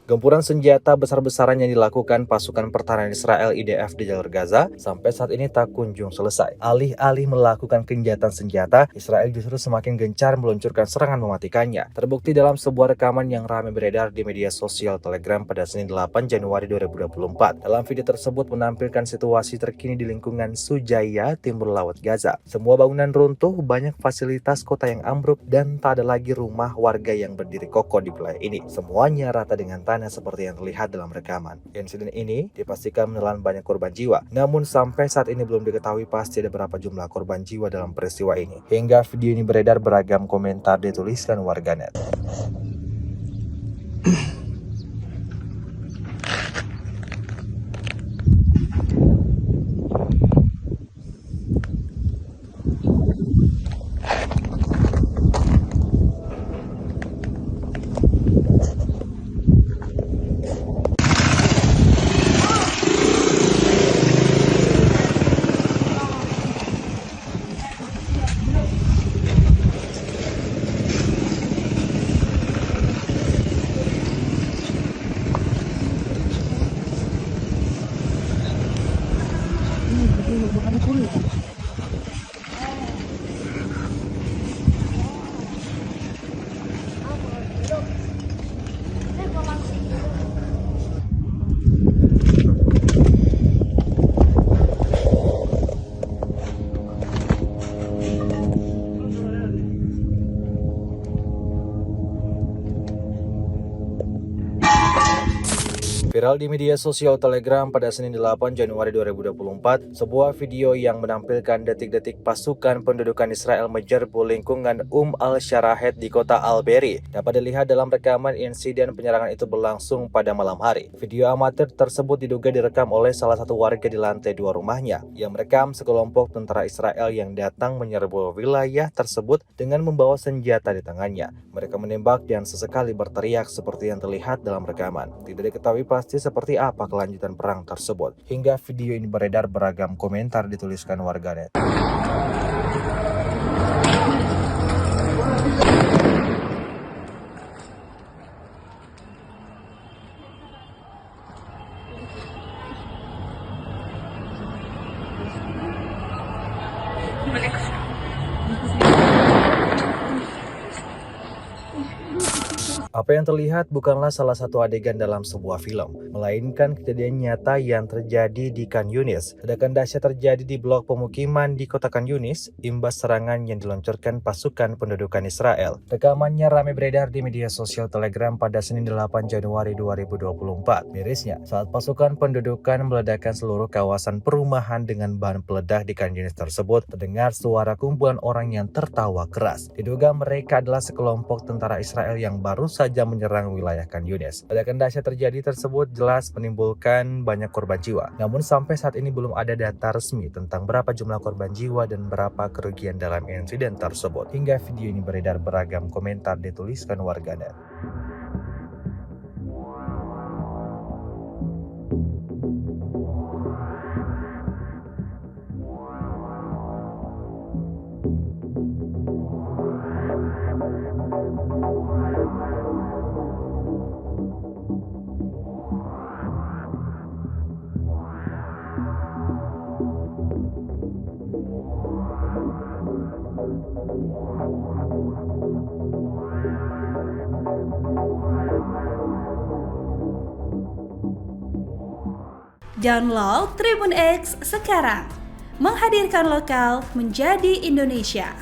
Gempuran senjata besar-besaran yang dilakukan pasukan pertahanan Israel IDF di jalur Gaza sampai saat ini tak kunjung selesai. Alih-alih melakukan gencatan senjata, Israel justru semakin gencar meluncurkan serangan mematikannya. Terbukti dalam sebuah rekaman yang ramai beredar di media sosial Telegram pada Senin 8 Januari 2024. Dalam video tersebut menampilkan situasi terkini di lingkungan Sujaya, timur laut Gaza. Semua bangunan runtuh, banyak fasilitas kota yang ambruk, dan tak ada lagi rumah warga yang berdiri kokoh di wilayah ini. Semuanya rata dengan tanah seperti yang terlihat dalam rekaman. Insiden ini dipastikan menelan banyak korban jiwa. Namun sampai saat ini belum diketahui pasti ada berapa jumlah korban jiwa dalam peristiwa ini. Hingga video ini beredar, beragam komentar dituliskan warganet. Viral di media sosial Telegram pada Senin 8 Januari 2024, sebuah video yang menampilkan detik-detik pasukan pendudukan Israel menyerbu lingkungan al-Sharahed di kota Al-Beri. Dapat dilihat dalam rekaman insiden penyerangan itu berlangsung pada malam hari. Video amatir tersebut diduga direkam oleh salah satu warga di lantai 2 rumahnya, yang merekam sekelompok tentara Israel yang datang menyerbu wilayah tersebut dengan membawa senjata di tangannya. Mereka menembak dan sesekali berteriak seperti yang terlihat dalam rekaman. Tidak diketahui pasti seperti apa kelanjutan perang tersebut. Hingga video ini beredar, beragam komentar dituliskan warganet. Apa yang terlihat bukanlah salah satu adegan dalam sebuah film, melainkan kejadian nyata yang terjadi di Khan Yunis. Ledakan dahsyat terjadi di blok pemukiman di kota Khan Yunis imbas serangan yang diluncurkan pasukan pendudukan Israel. Rekamannya ramai beredar di media sosial Telegram pada Senin 8 Januari 2024. Mirisnya, saat pasukan pendudukan meledakkan seluruh kawasan perumahan dengan bahan peledak di Khan Yunis tersebut, terdengar suara kumpulan orang yang tertawa keras. Diduga mereka adalah sekelompok tentara Israel yang baru saja menyerang wilayah Khan Yunis. Ledakan dahsyat terjadi tersebut jelas menimbulkan banyak korban jiwa. Namun sampai saat ini belum ada data resmi tentang berapa jumlah korban jiwa dan berapa kerugian dalam insiden tersebut. Hingga video ini beredar, beragam komentar dituliskan warganet. Download Tribun X sekarang, menghadirkan lokal menjadi Indonesia.